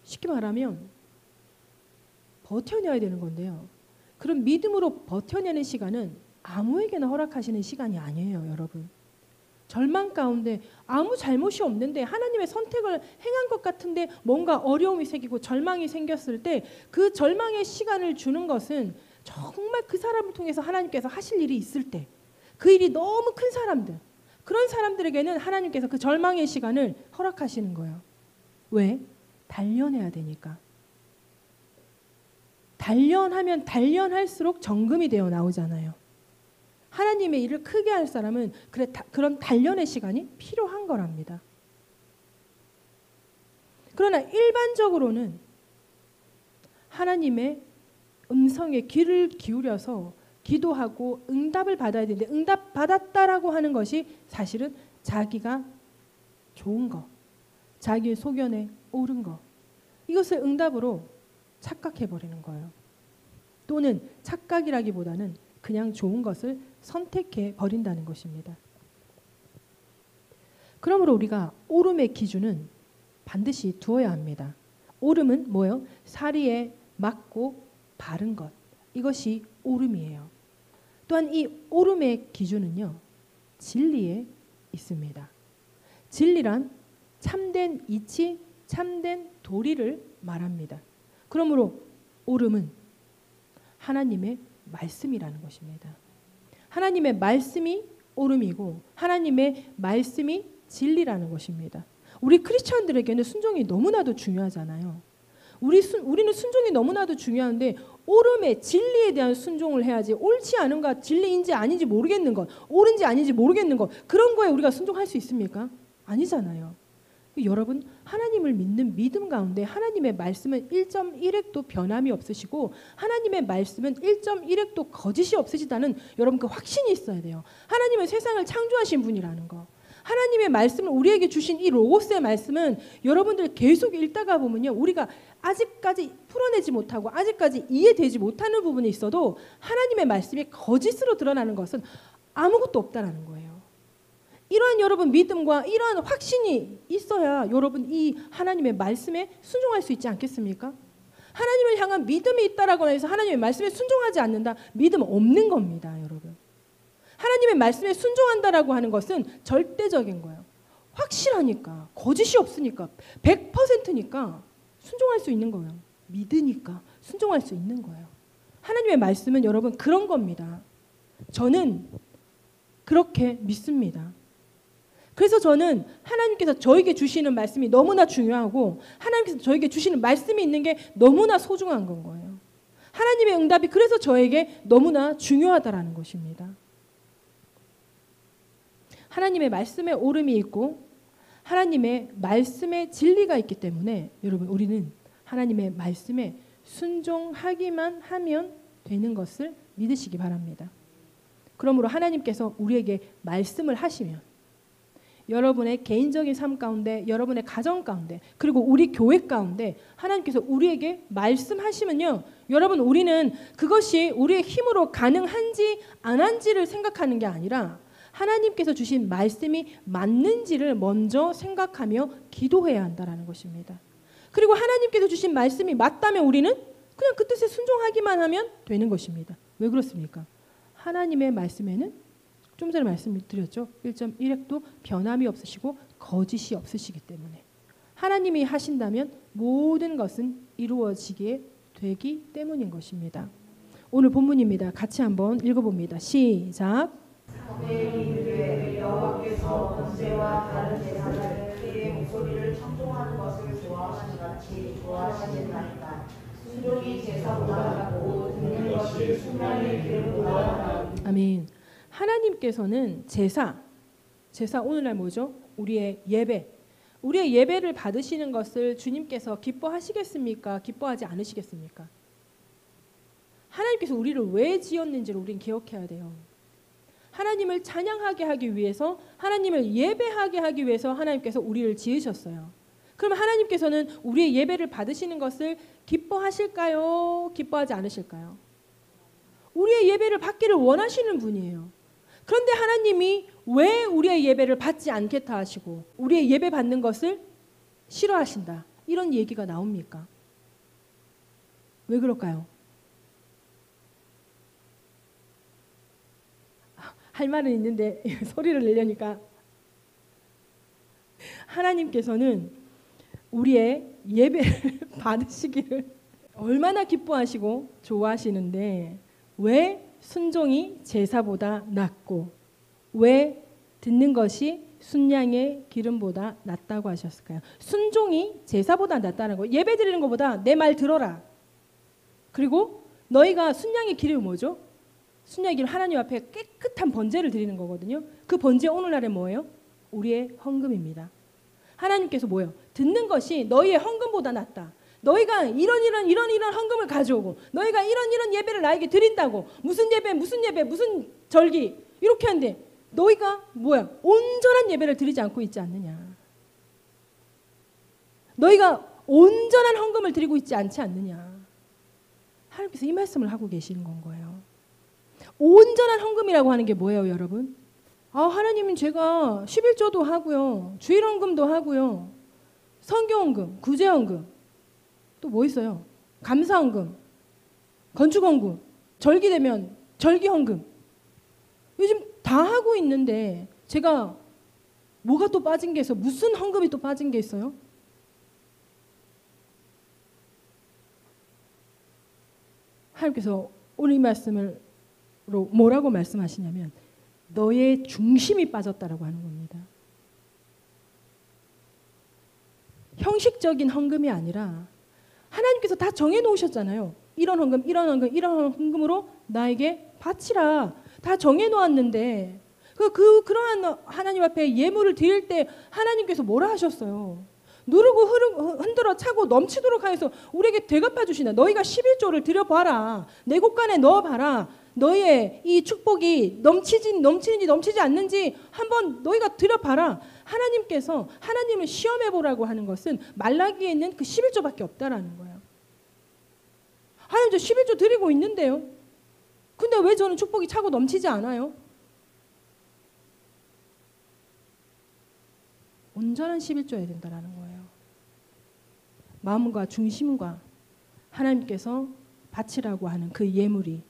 쉽게 말하면 버텨내야 되는 건데요. 그런 믿음으로 버텨내는 시간은 아무에게나 허락하시는 시간이 아니에요, 여러분. 절망 가운데 아무 잘못이 없는데 하나님의 선택을 행한 것 같은데 뭔가 어려움이 생기고 절망이 생겼을 때 그 절망의 시간을 주는 것은 정말 그 사람을 통해서 하나님께서 하실 일이 있을 때, 그 일이 너무 큰 사람들, 그런 사람들에게는 하나님께서 그 절망의 시간을 허락하시는 거예요. 왜? 단련해야 되니까. 단련하면 단련할수록 정금이 되어 나오잖아요. 하나님의 일을 크게 할 사람은 그런 단련의 시간이 필요한 거랍니다. 그러나 일반적으로는 하나님의 음성에 귀를 기울여서 기도하고 응답을 받아야 되는데 응답 받았다라고 하는 것이 사실은 자기가 좋은 거, 자기의 소견에 옳은 거, 이것을 응답으로 착각해버리는 거예요. 또는 착각이라기보다는 그냥 좋은 것을 선택해 버린다는 것입니다. 그러므로 우리가 옳음의 기준은 반드시 두어야 합니다. 옳음은 뭐예요? 사리에 맞고 바른 것, 이것이 옳음이에요. 또한 이 옳음의 기준은요, 진리에 있습니다. 진리란 참된 이치, 참된 도리를 말합니다. 그러므로 옳음은 하나님의 말씀이라는 것입니다. 하나님의 말씀이 옳음이고 하나님의 말씀이 진리라는 것입니다. 우리 크리스천들에게는 순종이 너무나도 중요하잖아요. 우리는 순종이 너무나도 중요한데 옳음의 진리에 대한 순종을 해야지, 옳지 않은가, 진리인지 아닌지 모르겠는 것, 옳은지 아닌지 모르겠는 것, 그런 거에 우리가 순종할 수 있습니까? 아니잖아요. 여러분, 하나님을 믿는 믿음 가운데 하나님의 말씀은 1.1핵도 변함이 없으시고 하나님의 말씀은 1.1핵도 거짓이 없으시다는 여러분 그 확신이 있어야 돼요. 하나님은 세상을 창조하신 분이라는 거. 하나님의 말씀을 우리에게 주신 이 로고스의 말씀은 여러분들 계속 읽다가 보면요, 우리가 아직까지 풀어내지 못하고 아직까지 이해되지 못하는 부분이 있어도 하나님의 말씀이 거짓으로 드러나는 것은 아무것도 없다라는 거예요. 이러한 여러분 믿음과 이러한 확신이 있어야 여러분 이 하나님의 말씀에 순종할 수 있지 않겠습니까? 하나님을 향한 믿음이 있다라고 해서 하나님의 말씀에 순종하지 않는다, 믿음 없는 겁니다, 여러분. 하나님의 말씀에 순종한다라고 하는 것은 절대적인 거예요. 확실하니까, 거짓이 없으니까, 100%니까 순종할 수 있는 거예요. 믿으니까 순종할 수 있는 거예요. 하나님의 말씀은 여러분 그런 겁니다. 저는 그렇게 믿습니다. 그래서 저는 하나님께서 저에게 주시는 말씀이 너무나 중요하고 하나님께서 저에게 주시는 말씀이 있는 게 너무나 소중한 건 거예요. 하나님의 응답이 그래서 저에게 너무나 중요하다라는 것입니다. 하나님의 말씀에 옳음이 있고 하나님의 말씀에 진리가 있기 때문에 여러분 우리는 하나님의 말씀에 순종하기만 하면 되는 것을 믿으시기 바랍니다. 그러므로 하나님께서 우리에게 말씀을 하시면 여러분의 개인적인 삶 가운데, 여러분의 가정 가운데, 그리고 우리 교회 가운데 하나님께서 우리에게 말씀하시면요, 여러분 우리는 그것이 우리의 힘으로 가능한지 안 한지를 생각하는 게 아니라 하나님께서 주신 말씀이 맞는지를 먼저 생각하며 기도해야 한다는 것입니다. 그리고 하나님께서 주신 말씀이 맞다면 우리는 그냥 그 뜻에 순종하기만 하면 되는 것입니다. 왜 그렇습니까? 하나님의 말씀에는 좀 전에 말씀드렸죠. 1.1핵도 변함이 없으시고 거짓이 없으시기 때문에 하나님이 하신다면 모든 것은 이루어지게 되기 때문인 것입니다. 오늘 본문입니다. 같이 한번 읽어봅니다. 시작. 여호와께서 번제와 다른 제사를 그의 목소리를 청종하는 것을 좋아하시는 같이 좋아하시겠나이까. 순종이 제사보다 낫고 듣는 것이 순양의 기름보다 나으니. 아멘. 하나님께서는 제사 오늘날 뭐죠? 우리의 예배를 받으시는 것을 주님께서 기뻐하시겠습니까? 기뻐하지 않으시겠습니까? 하나님께서 우리를 왜 지었는지를 우리는 기억해야 돼요. 하나님을 찬양하게 하기 위해서, 하나님을 예배하게 하기 위해서 하나님께서 우리를 지으셨어요. 그럼 하나님께서는 우리의 예배를 받으시는 것을 기뻐하실까요? 기뻐하지 않으실까요? 우리의 예배를 받기를 원하시는 분이에요. 그런데 하나님이 왜 우리의 예배를 받지 않겠다 하시고 우리의 예배 받는 것을 싫어하신다, 이런 얘기가 나옵니까? 왜 그럴까요? 할 말은 있는데 소리를 내려니까, 하나님께서는 우리의 예배를 받으시기를 얼마나 기뻐하시고 좋아하시는데 왜 순종이 제사보다 낫고 왜 듣는 것이 순양의 기름보다 낫다고 하셨을까요? 순종이 제사보다 낫다는 거, 예배 드리는 것보다 내 말 들어라. 그리고 너희가 순양의 기름이 뭐죠? 순양의 기름, 하나님 앞에 깨끗한 번제를 드리는 거거든요. 그 번제 오늘날에 뭐예요? 우리의 헌금입니다. 하나님께서 뭐예요? 듣는 것이 너희의 헌금보다 낫다. 너희가 이런 헌금을 가져오고 너희가 이런 예배를 나에게 드린다고 무슨 예배 무슨 절기 이렇게 하는데 너희가 뭐야? 온전한 예배를 드리지 않고 있지 않느냐. 너희가 온전한 헌금을 드리고 있지 않지 않느냐. 하나님께서 이 말씀을 하고 계시는 건 거예요. 온전한 헌금이라고 하는 게 뭐예요, 여러분? 하나님은 제가 11조도 하고요. 주일헌금도 하고요. 성경헌금, 구제헌금, 또 뭐 있어요? 감사헌금, 건축헌금, 절기 되면 절기헌금. 요즘 다 하고 있는데 제가 뭐가 또 빠진 게 있어요? 무슨 헌금이 또 빠진 게 있어요? 하나님께서 오늘 이 말씀으로 뭐라고 말씀하시냐면 너의 중심이 빠졌다라고 하는 겁니다. 형식적인 헌금이 아니라 하나님께서 다 정해놓으셨잖아요. 이런 헌금으로 나에게 바치라. 다 정해놓았는데 그러한 하나님 앞에 예물을 드릴 때 하나님께서 뭐라 하셨어요? 누르고 흔들어 차고 넘치도록 하여서 우리에게 대갚아 주시나. 너희가 11조를 드려봐라. 내 곳간에 넣어봐라. 너희의 이 축복이 넘치는지 넘치지 않는지 한번 너희가 드려봐라. 하나님께서 하나님을 시험해보라고 하는 것은 말라기에 있는 그 11조밖에 없다라는 거예요. 하나님 저 11조 드리고 있는데요. 근데 왜 저는 축복이 차고 넘치지 않아요? 온전한 11조여야 된다라는 거예요. 마음과 중심과 하나님께서 바치라고 하는 그 예물이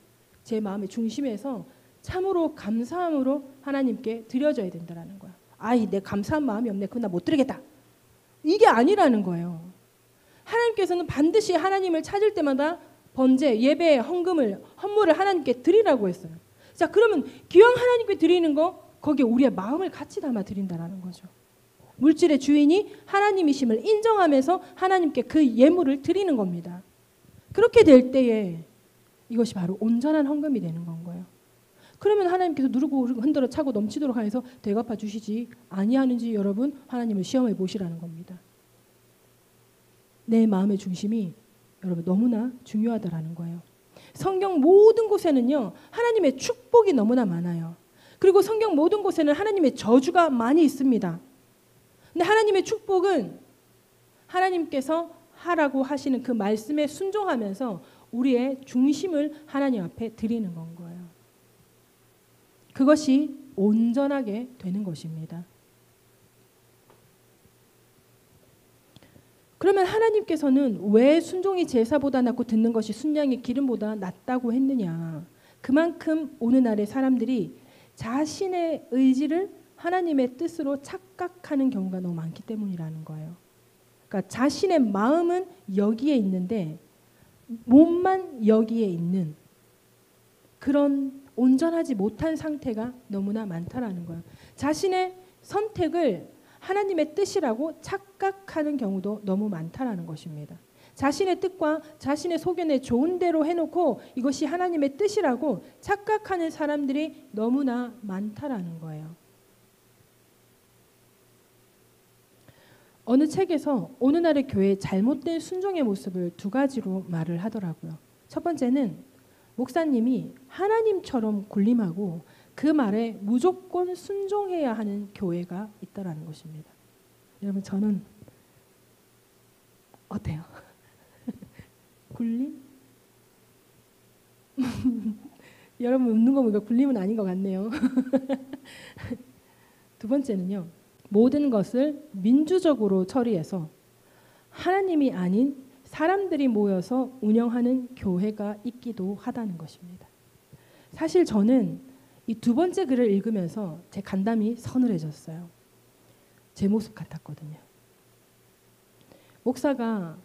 제 마음의 중심에서 참으로 감사함으로 하나님께 드려져야 된다라는 거야. 내 감사한 마음이 없네. 그건 나 못 드리겠다. 이게 아니라는 거예요. 하나님께서는 반드시 하나님을 찾을 때마다 번제, 예배, 헌물을 하나님께 드리라고 했어요. 자, 그러면 기왕 하나님께 드리는 거 거기에 우리의 마음을 같이 담아 드린다라는 거죠. 물질의 주인이 하나님이심을 인정하면서 하나님께 그 예물을 드리는 겁니다. 그렇게 될 때에 이것이 바로 온전한 헌금이 되는 건 거예요. 그러면 하나님께서 누르고 흔들어 차고 넘치도록 하여서 대갚아 주시지 아니하는지 여러분 하나님을 시험해 보시라는 겁니다. 내 마음의 중심이 여러분 너무나 중요하다라는 거예요. 성경 모든 곳에는요 하나님의 축복이 너무나 많아요. 그리고 성경 모든 곳에는 하나님의 저주가 많이 있습니다. 근데 하나님의 축복은 하나님께서 하라고 하시는 그 말씀에 순종하면서 우리의 중심을 하나님 앞에 드리는 건 거예요. 그것이 온전하게 되는 것입니다. 그러면 하나님께서는 왜 순종이 제사보다 낫고 듣는 것이 순양의 기름보다 낫다고 했느냐. 그만큼 오늘날의 사람들이 자신의 의지를 하나님의 뜻으로 착각하는 경우가 너무 많기 때문이라는 거예요. 그러니까 자신의 마음은 여기에 있는데 몸만 여기에 있는 그런 온전하지 못한 상태가 너무나 많다라는 거예요. 자신의 선택을 하나님의 뜻이라고 착각하는 경우도 너무 많다라는 것입니다. 자신의 뜻과 자신의 소견에 좋은 대로 해놓고 이것이 하나님의 뜻이라고 착각하는 사람들이 너무나 많다라는 거예요. 어느 책에서 오늘날의 교회의 잘못된 순종의 모습을 두 가지로 말을 하더라고요. 첫 번째는 목사님이 하나님처럼 군림하고 그 말에 무조건 순종해야 하는 교회가 있다라는 것입니다. 여러분 저는 어때요? 군림? 여러분 웃는 거 보니까 군림은 아닌 것 같네요. 두 번째는요. 모든 것을 민주적으로 처리해서 하나님이 아닌 사람들이 모여서 운영하는 교회가 있기도 하다는 것입니다. 사실 저는 이 두 번째 글을 읽으면서 제 간담이 서늘해졌어요. 제 모습 같았거든요. 목사가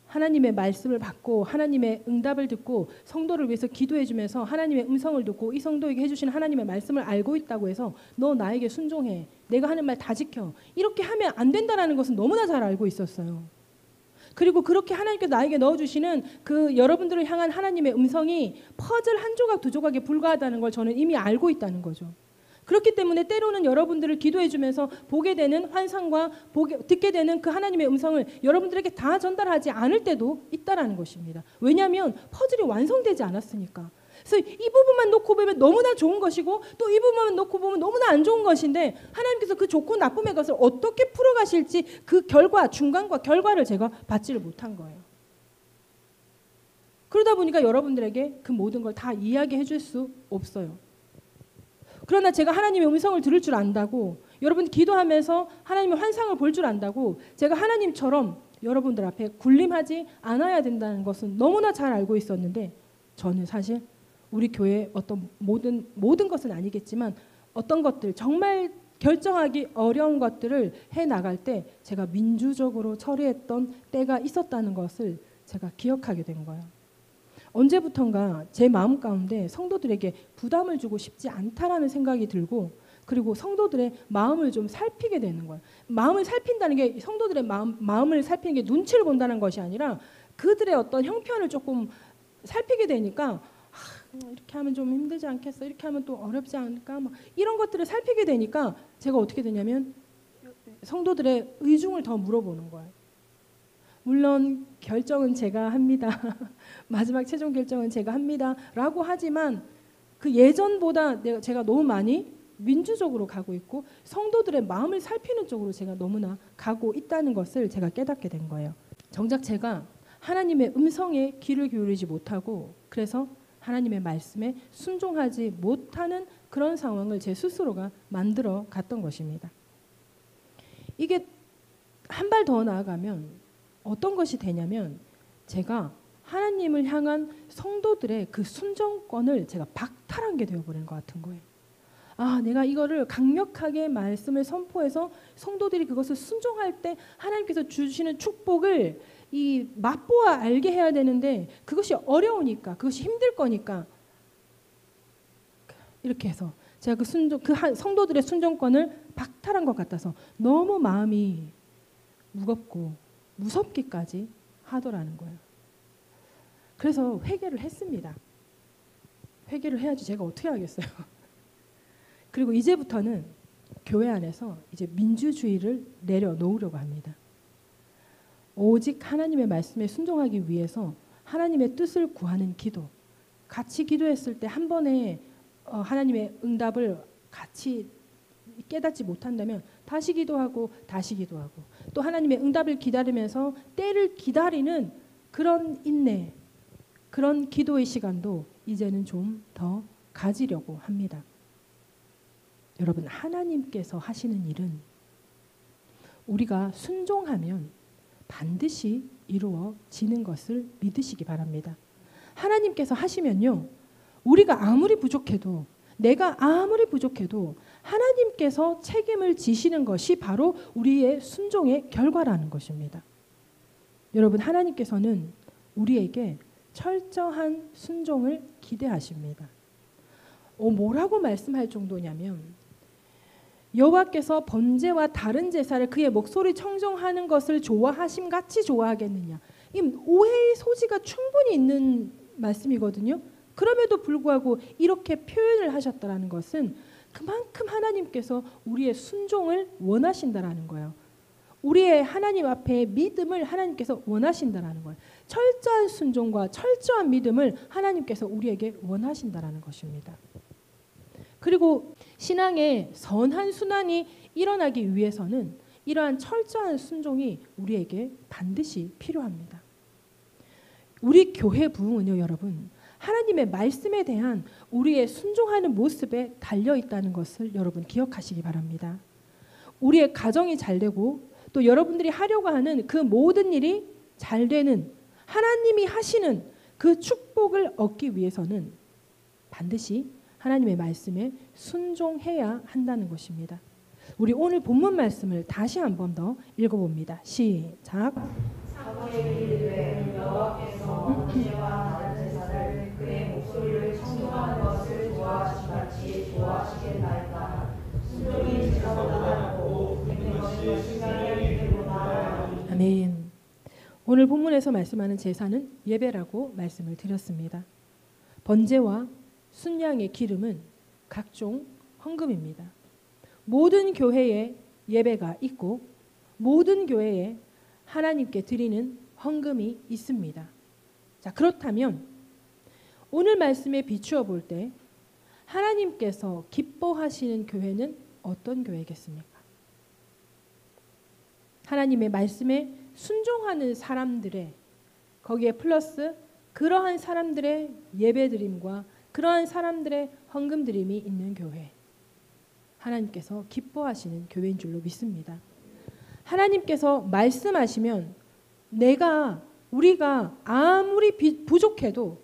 하나님의 말씀을 받고 하나님의 응답을 듣고 성도를 위해서 기도해 주면서 하나님의 음성을 듣고 이 성도에게 해주시는 하나님의 말씀을 알고 있다고 해서 너 나에게 순종해. 내가 하는 말 다 지켜. 이렇게 하면 안 된다는 것은 너무나 잘 알고 있었어요. 그리고 그렇게 하나님께서 나에게 넣어주시는 그 여러분들을 향한 하나님의 음성이 퍼즐 한 조각 두 조각에 불과하다는 걸 저는 이미 알고 있다는 거죠. 그렇기 때문에 때로는 여러분들을 기도해 주면서 보게 되는 환상과 듣게 되는 그 하나님의 음성을 여러분들에게 다 전달하지 않을 때도 있다라는 것입니다. 왜냐하면 퍼즐이 완성되지 않았으니까. 그래서 이 부분만 놓고 보면 너무나 좋은 것이고 또 이 부분만 놓고 보면 너무나 안 좋은 것인데 하나님께서 그 좋고 나쁨의 것을 어떻게 풀어가실지 그 결과, 중간과 결과를 제가 받지를 못한 거예요. 그러다 보니까 여러분들에게 그 모든 걸 다 이야기해 줄 수 없어요. 그러나 제가 하나님의 음성을 들을 줄 안다고, 여러분 기도하면서 하나님의 환상을 볼 줄 안다고 제가 하나님처럼 여러분들 앞에 군림하지 않아야 된다는 것은 너무나 잘 알고 있었는데, 저는 사실 우리 교회의 어떤 모든 것은 아니겠지만 어떤 것들, 정말 결정하기 어려운 것들을 해나갈 때 제가 민주적으로 처리했던 때가 있었다는 것을 제가 기억하게 된 거예요. 언제부턴가 제 마음 가운데 성도들에게 부담을 주고 싶지 않다라는 생각이 들고, 그리고 성도들의 마음을 좀 살피게 되는 거예요. 마음을 살핀다는 게 성도들의 마음을 살피는 게 눈치를 본다는 것이 아니라 그들의 어떤 형편을 조금 살피게 되니까 이렇게 하면 좀 힘들지 않겠어? 이렇게 하면 또 어렵지 않을까? 막 이런 것들을 살피게 되니까 제가 어떻게 되냐면 성도들의 의중을 더 물어보는 거예요. 물론 결정은 제가 합니다. 마지막 최종 결정은 제가 합니다. 라고 하지만 그 예전보다 제가 너무 많이 민주적으로 가고 있고 성도들의 마음을 살피는 쪽으로 제가 너무나 가고 있다는 것을 제가 깨닫게 된 거예요. 정작 제가 하나님의 음성에 귀를 기울이지 못하고, 그래서 하나님의 말씀에 순종하지 못하는 그런 상황을 제 스스로가 만들어 갔던 것입니다. 이게 한 발 더 나아가면 어떤 것이 되냐면, 제가 하나님을 향한 성도들의 그 순종권을 제가 박탈한 게 되어버린 것 같은 거예요. 내가 이거를 강력하게 말씀을 선포해서 성도들이 그것을 순종할 때 하나님께서 주시는 축복을 맛보아 알게 해야 되는데, 그것이 어려우니까, 그것이 힘들 거니까 이렇게 해서 제가 그 성도들의 순종권을 박탈한 것 같아서 너무 마음이 무겁고 무섭기까지 하더라는 거예요. 그래서 회개를 했습니다. 회개를 해야지 제가 어떻게 하겠어요. 그리고 이제부터는 교회 안에서 이제 민주주의를 내려놓으려고 합니다. 오직 하나님의 말씀에 순종하기 위해서 하나님의 뜻을 구하는 기도, 같이 기도했을 때 한 번에 하나님의 응답을 같이 깨닫지 못한다면 다시 기도하고 다시 기도하고, 또 하나님의 응답을 기다리면서 때를 기다리는 그런 인내, 그런 기도의 시간도 이제는 좀 더 가지려고 합니다. 여러분, 하나님께서 하시는 일은 우리가 순종하면 반드시 이루어지는 것을 믿으시기 바랍니다. 하나님께서 하시면요, 우리가 아무리 부족해도, 내가 아무리 부족해도 하나님께서 책임을 지시는 것이 바로 우리의 순종의 결과라는 것입니다. 여러분, 하나님께서는 우리에게 철저한 순종을 기대하십니다. 뭐라고 말씀할 정도냐면, 여호와께서 번제와 다른 제사를 그의 목소리 청정하는 것을 좋아하심 같이 좋아하겠느냐. 이 오해의 소지가 충분히 있는 말씀이거든요. 그럼에도 불구하고 이렇게 표현을 하셨다라는 것은 그만큼 하나님께서 우리의 순종을 원하신다라는 거예요. 우리의 하나님 앞에 믿음을 하나님께서 원하신다라는 거예요. 철저한 순종과 철저한 믿음을 하나님께서 우리에게 원하신다라는 것입니다. 그리고 신앙의 선한 순환이 일어나기 위해서는 이러한 철저한 순종이 우리에게 반드시 필요합니다. 우리 교회 부흥은요, 여러분, 하나님의 말씀에 대한 우리의 순종하는 모습에 달려 있다는 것을 여러분 기억하시기 바랍니다. 우리의 가정이 잘 되고 또 여러분들이 하려고 하는 그 모든 일이 잘 되는, 하나님이 하시는 그 축복을 얻기 위해서는 반드시 하나님의 말씀에 순종해야 한다는 것입니다. 우리 오늘 본문 말씀을 다시 한 번 더 읽어봅니다. 시작. 사무엘이 이르되 여호와께서 번제와 다른 제사를 그의 목소리를 청정하는 것을 좋아하시같이 좋아하시겠나이까. 순종이 제사보다 낫고 믿는 것이 신앙의 기름보다 나으니. 아멘. 오늘 본문에서 말씀하는 제사는 예배라고 말씀을 드렸습니다. 번제와 순양의 기름은 각종 헌금입니다. 모든 교회에 예배가 있고 모든 교회에 하나님께 드리는 헌금이 있습니다. 자, 그렇다면 오늘 말씀에 비추어 볼 때 하나님께서 기뻐하시는 교회는 어떤 교회겠습니까? 하나님의 말씀에 순종하는 사람들의 거기에 플러스 그러한 사람들의 예배드림과 그러한 사람들의 헌금드림이 있는 교회, 하나님께서 기뻐하시는 교회인 줄로 믿습니다. 하나님께서 말씀하시면 우리가 아무리 부족해도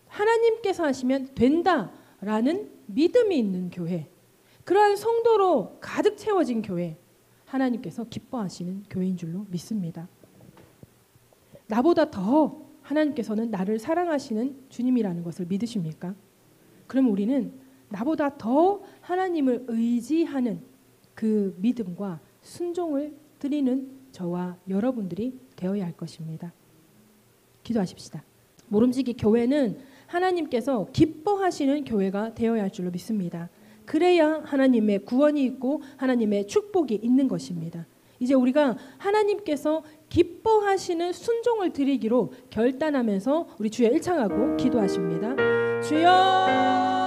하나님께서 하시면 된다라는 믿음이 있는 교회, 그러한 성도로 가득 채워진 교회, 하나님께서 기뻐하시는 교회인 줄로 믿습니다. 나보다 더 하나님께서는 나를 사랑하시는 주님이라는 것을 믿으십니까? 그럼 우리는 나보다 더 하나님을 의지하는 그 믿음과 순종을 드리는 저와 여러분들이 되어야 할 것입니다. 기도하십시다. 모름지기 교회는 하나님께서 기뻐하시는 교회가 되어야 할 줄로 믿습니다. 그래야 하나님의 구원이 있고 하나님의 축복이 있는 것입니다. 이제 우리가 하나님께서 기뻐하시는 순종을 드리기로 결단하면서 우리 주여 1창하고 기도하십니다. 주여